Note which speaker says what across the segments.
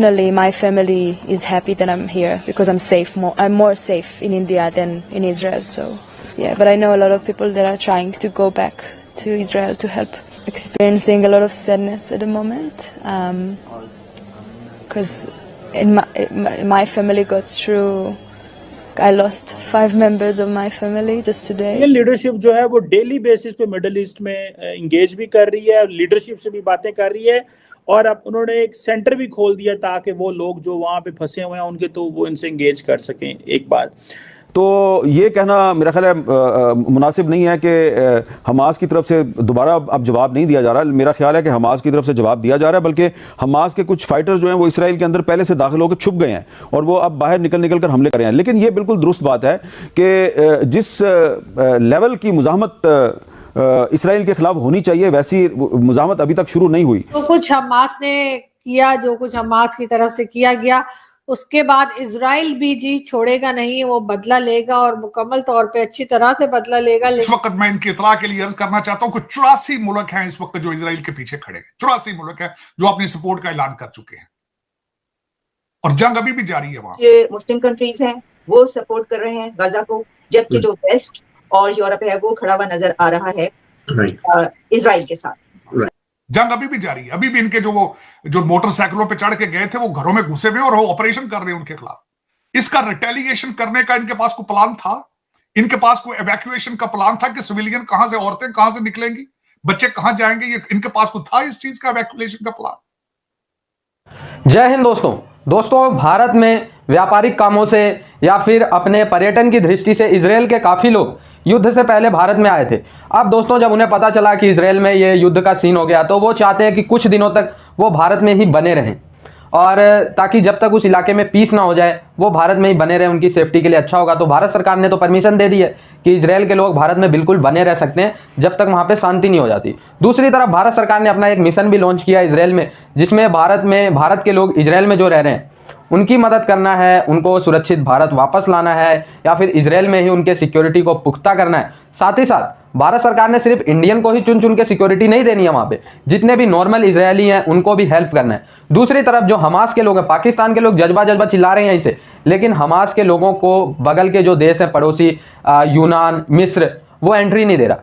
Speaker 1: personally, my family is happy that I'm here because I'm safe. I'm more safe in India than in Israel. So, yeah. But I know a lot of people that are trying to go back to Israel to help. Experiencing a lot of sadness at the moment, because in my family got through. I lost 5 members of my family just today.
Speaker 2: ये leadership जो है वो daily basis पे middle east में engage भी कर रही है, लीडरशिप से भी बातें कर रही है, और अब उन्होंने एक सेंटर भी खोल दिया ताकि वो लोग जो वहाँ पे फंसे हुए हैं उनके तो वो इनसे इंगेज कर सकें एक बार।
Speaker 3: तो ये कहना मेरा ख्याल है मुनासिब नहीं है कि हमास की तरफ से दोबारा अब जवाब नहीं दिया जा रहा। मेरा ख्याल है कि हमास की तरफ से जवाब दिया जा रहा है, बल्कि हमास के कुछ फाइटर्स जो हैं वो इसराइल के अंदर पहले से दाखिल होकर छुप गए हैं और वो अब बाहर निकल कर हमले कर रहे हैं। लेकिन ये बिल्कुल दुरुस्त बात है कि जिस लेवल की मुज़ाहमत इसराइल के खिलाफ होनी चाहिए वैसी मुज़ाहमत अभी तक शुरू नहीं हुई।
Speaker 4: तो कुछ हमास ने किया, जो कुछ हमास की तरफ से किया गया, उसके बाद इजराइल भी जी छोड़ेगा नहीं, वो बदला लेगा और मुकम्मल तौर पे अच्छी तरह से बदला लेगा।
Speaker 5: इस वक्त मैं इनकी इतला के लिए अर्ज करना चाहता हूं कि 84 मुल्क हैं इस वक्त जो इजराइल के पीछे खड़े हैं। 84 मुल्क हैं जो अपनी सपोर्ट का ऐलान कर चुके हैं और जंग अभी भी जारी है। वहां
Speaker 6: ये मुस्लिम कंट्रीज हैं वो सपोर्ट कर रहे हैं गाजा को, जबकि जो वेस्ट और यूरोप है वो खड़ा हुआ नजर आ रहा है इजराइल के साथ।
Speaker 5: जंग अभी भी जारी है। अभी भी इनके जो मोटरसाइकिलों पे चढ़ के गए थे वो घरों में घुसे हुए और वो ऑपरेशन कर रहे हैं उनके खिलाफ। इसका रिटेलिएशन करने का इनके पास कोई प्लान था? इनके पास कोई एवैक्यूएशन का प्लान था कि सिविलियन कहां से, औरतें कहां से निकलेंगी, बच्चे कहां जाएंगे? ये इनके पास कोई था इस चीज का एवैक्यूएशन का प्लान?
Speaker 7: जय हिंद दोस्तों, भारत में व्यापारिक कामों से या फिर अपने पर्यटन की दृष्टि से इजराइल के काफी लोग युद्ध से पहले भारत में आए थे। अब दोस्तों जब उन्हें पता चला कि इजराइल में ये युद्ध का सीन हो गया तो वो चाहते हैं कि कुछ दिनों तक वो भारत में ही बने रहें, और ताकि जब तक उस इलाके में पीस ना हो जाए वो भारत में ही बने रहें, उनकी सेफ्टी के लिए अच्छा होगा। तो भारत सरकार ने तो परमिशन दे दी है कि इजराइल के लोग भारत में बिल्कुल बने रह सकते हैं जब तक वहाँ पे शांति नहीं हो जाती। दूसरी तरफ भारत सरकार ने अपना एक मिशन भी लॉन्च किया इजराइल में, जिसमें भारत के लोग इजराइल में जो रह रहे हैं उनकी मदद करना है, उनको सुरक्षित भारत वापस लाना है या फिर इजराइल में ही उनके सिक्योरिटी को पुख्ता करना है। साथ ही साथ भारत सरकार ने सिर्फ इंडियन को ही चुन चुन के सिक्योरिटी नहीं देनी है, वहाँ पे जितने भी नॉर्मल इजरायली हैं उनको भी हेल्प करना है। दूसरी तरफ जो हमास के लोग हैं, पाकिस्तान के लोग जज्बा चिल्ला रहे हैं इसे, लेकिन हमास के लोगों को बगल के जो देश हैं पड़ोसी यूनान, मिस्र, वो एंट्री नहीं दे रहा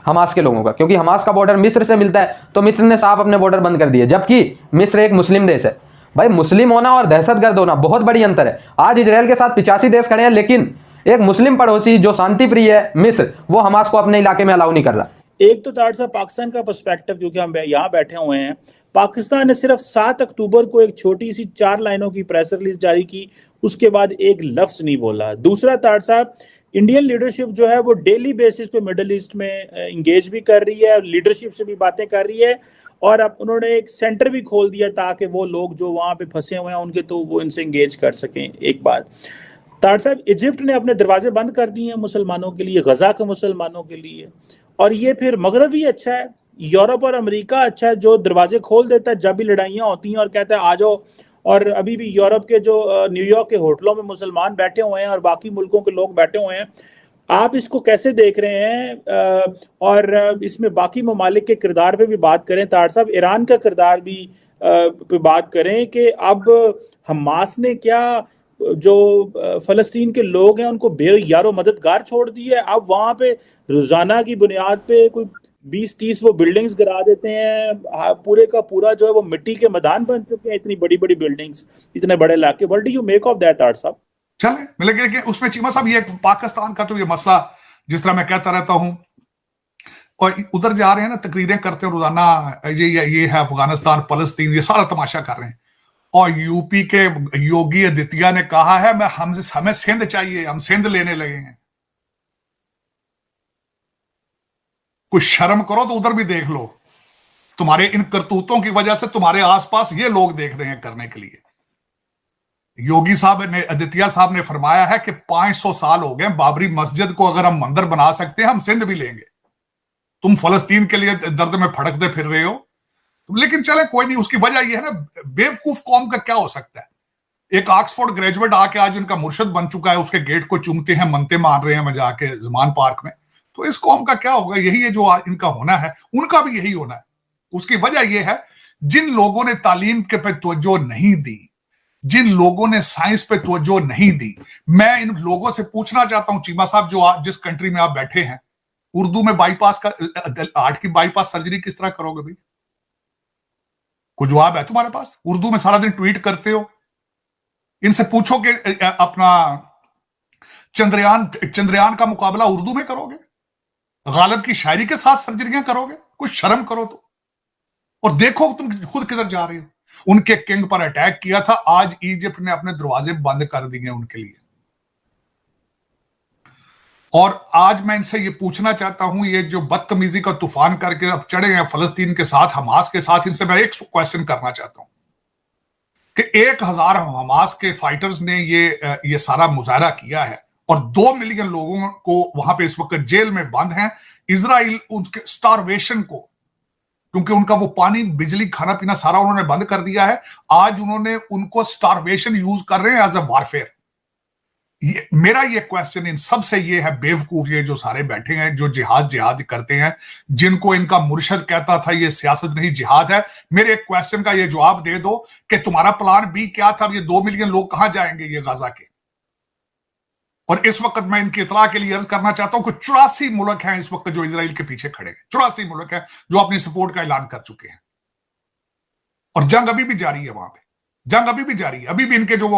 Speaker 7: हमास के लोगों का, क्योंकि हमास का बॉर्डर मिस्र से मिलता है। तो मिस्र ने साफ अपने बॉर्डर बंद कर दिए, जबकि मिस्र एक मुस्लिम देश है। भाई मुस्लिम होना और दहशतगर्द होना बहुत बड़ी अंतर है। आज इजराइल के साथ 85 देश खड़े हैं, लेकिन एक मुस्लिम पड़ोसी जो शांति प्रिय है मिस्र, वो हमास को अपने इलाके में अलाउ नहीं कर रहा।
Speaker 2: एक तो तार साहब पाकिस्तान का पर्सपेक्टिव, क्योंकि हम यहाँ बैठे हुए हैं, पाकिस्तान ने सिर्फ 7 अक्टूबर को एक छोटी सी 4 लाइनों की प्रेस रिलीज जारी की, उसके बाद एक लफ्ज नहीं बोला। दूसरा तार साहब, इंडियन लीडरशिप जो है वो डेली बेसिस पे मिडिल ईस्ट में इंगेज भी कर रही है, लीडरशिप से भी बातें कर रही है, और अब उन्होंने एक सेंटर भी खोल दिया ताकि वो लोग जो वहाँ पे फंसे हुए हैं उनके तो वो इनसे इंगेज कर सकें एक बार। तार साहब, इजिप्ट ने अपने दरवाजे बंद कर दिए हैं मुसलमानों के लिए, गजा के मुसलमानों के लिए, और ये फिर मगरब भी अच्छा है, यूरोप और अमेरिका अच्छा है जो दरवाजे खोल देता है जब भी लड़ाइयाँ होती हैं और कहता है आ जाओ। और अभी भी यूरोप के जो न्यूयॉर्क के होटलों में मुसलमान बैठे हुए हैं और बाकी मुल्कों के लोग बैठे हुए हैं। आप इसको कैसे देख रहे हैं? और इसमें बाकी ममालिक के किरदार पे भी बात करें तार साहब, ईरान का किरदार भी पे बात करें कि अब हमास ने क्या जो फ़लस्तीन के लोग हैं उनको बेयारो मददगार छोड़ दी है। अब वहाँ पे रोज़ाना की बुनियाद पे कोई 20-30 वो बिल्डिंग्स गिरा देते हैं, पूरे का पूरा जो है वो मिट्टी के मैदान बन चुके हैं, इतनी बड़ी बड़ी बिल्डिंग्स, इतने बड़े इलाके। What do you make of that तार साहब?
Speaker 5: चले मिलेंगे कि उसमें चीमा साहब ये पाकिस्तान का तो ये मसला जिस तरह मैं कहता रहता हूं, और उधर जा रहे हैं ना, तकरीरें करते हैं रोजाना, ये है अफगानिस्तान, फलस्तीन, ये सारा तमाशा कर रहे हैं। और यूपी के योगी आदित्य ने कहा है हमें सिंध चाहिए, हम सिंध लेने लगे हैं। कुछ शर्म करो तो उधर भी देख लो, तुम्हारे इन करतूतों की वजह से तुम्हारे आसपास ये लोग देख रहे हैं करने के लिए। योगी साहब ने, आदित्य साहब ने फरमाया है कि 500 साल हो गए बाबरी मस्जिद को, अगर हम मंदिर बना सकते हैं हम सिंध भी लेंगे। तुम फलस्तीन के लिए दर्द में फड़कते फिर रहे हो, लेकिन चले कोई नहीं। उसकी वजह यह है ना, बेवकूफ कौम का क्या हो सकता है। एक ऑक्सफोर्ड ग्रेजुएट आके आज उनका मुर्शद बन चुका है, उसके गेट को चूमते हैं, मनते मार रहे हैं वहां जाके जमान पार्क में। तो इस कौम का क्या होगा? यही है जो इनका होना है, उनका भी यही होना है। उसकी वजह यह है जिन लोगों ने तालीम के पे तवज्जो नहीं दी, जिन लोगों ने साइंस पे तवज्जो नहीं दी, मैं इन लोगों से पूछना चाहता हूं, चीमा साहब, जो जिस कंट्री में आप बैठे हैं, उर्दू में बाईपास का हार्ट की बाईपास सर्जरी किस तरह करोगे भाई? कोई जवाब है तुम्हारे पास? उर्दू में सारा दिन ट्वीट करते हो, इनसे पूछो कि अपना चंद्रयान का मुकाबला उर्दू में करोगे? गालिब की शायरी के साथ सर्जरियां करोगे? कुछ शर्म करो तो। और देखो तुम खुद किधर जा रहे हो। उनके किंग पर अटैक किया था, आज इजिप्ट ने अपने दरवाजे बंद कर दिए उनके लिए। और आज मैं इनसे ये पूछना चाहता हूं, ये जो बदतमीजी का तूफान करके अब चढ़े हैं फलस्तीन के साथ, हमास के साथ, इनसे मैं एक क्वेश्चन करना चाहता हूं कि 1000 हमास के फाइटर्स ने ये सारा मुजाहरा किया है और 2 मिलियन लोगों को वहां पे इस वक्त जेल में बंद हैं। इजराइल उनके स्टारवेशन को, क्योंकि उनका वो पानी, बिजली, खाना पीना सारा उन्होंने बंद कर दिया है, आज उन्होंने उनको स्टारवेशन यूज कर रहे हैं एज अ वारफेयर। मेरा ये क्वेश्चन इन सबसे ये है, बेवकूफ ये जो सारे बैठे हैं, जो जिहाद करते हैं, जिनको इनका मुर्शद कहता था ये सियासत नहीं जिहाद है, मेरे एक क्वेश्चन का ये जवाब दे दो कि तुम्हारा प्लान बी क्या था? ये 2 मिलियन लोग कहां जाएंगे ये गाजा के? और इस वक्त मैं इनकी इतला के लिए अर्ज करना चाहता हूं कि 84 मुल्क हैं इस वक्त जो इजराइल के पीछे खड़े हैं। 84 मुल्क हैं जो अपनी सपोर्ट का ऐलान कर चुके हैं, और जंग अभी भी जारी है वहां पे, जंग अभी भी जारी है। अभी भी इनके जो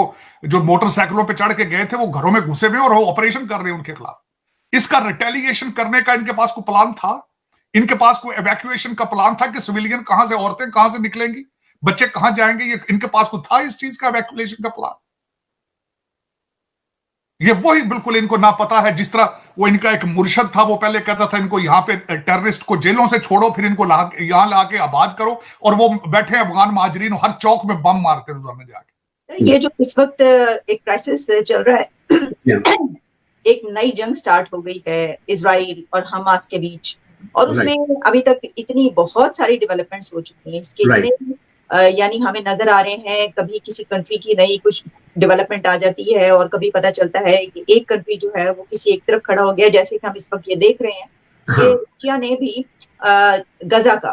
Speaker 5: मोटरसाइकिलों पे चढ़ के गए थे वो घरों में घुसे हुए और वो ऑपरेशन कर रहे हैं उनके खिलाफ। इसका रिटेलिएशन करने का इनके पास कोई प्लान था? इनके पास कोई एवैक्यूएशन का प्लान था कि सिविलियन कहां से, औरतें कहां से निकलेंगी, बच्चे कहां जाएंगे? ये इनके पास कोई था इस चीज का, एवैक्यूएशन का प्लान? ये वही बिल्कुल इनको ना पता है, जिस तरह वो इनका एक मुर्शद था, वो पहले कहता था इनको यहाँ पे टेररिस्ट को जेलों से छोड़ो, फिर इनको यहाँ ला के आबाद करो, और वो बैठे अफगान महाजरीन हर चौक में बम मारते रोजाना जाके।
Speaker 6: ये जो इस वक्त एक क्राइसिस चल रहा है, एक नई जंग स्टार्ट हो गई है इजराइल और हमास के बीच, और उसमें अभी तक इतनी बहुत सारी डेवलपमेंट्स हो चुकी हैं, इसके इतने यानी हमें नजर आ रहे हैं, कभी किसी कंट्री की नई कुछ डेवलपमेंट आ जाती है और कभी पता चलता है कि एक कंट्री जो है वो किसी एक तरफ खड़ा हो गया, जैसे कि हम इस वक्त ये देख रहे हैं कि रशिया ने भी गजा का,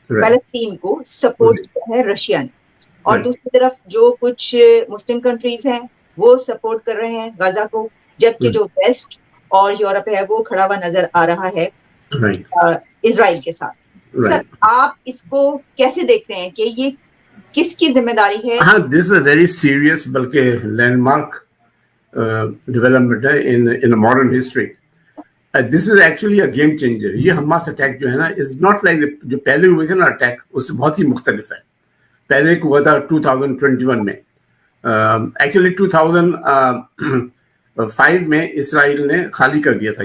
Speaker 6: फलस्तीन को सपोर्ट किया है रशिया ने, और दूसरी तरफ जो कुछ मुस्लिम कंट्रीज हैं वो सपोर्ट कर रहे हैं गजा को, जबकि जो वेस्ट और यूरोप है वो खड़ा हुआ नजर आ रहा है इजराइल के साथ। सर, आप इसको कैसे देख रहे हैं कि ये किसकी जिम्मेदारी है?
Speaker 8: हाँ, this is a very serious, बल्कि लैंडमार्क डेवलपमेंट है in modern history. This is actually a game changer. ये हमास अटैक जो है ना, इज नॉट लाइक जो पहले हुए थे ना अटैक, उससे बहुत ही मुख्तलिफ है। पहले एक हुआ था 2021 में, एक्चुअली 2005 में इसराइल ने खाली कर दिया था।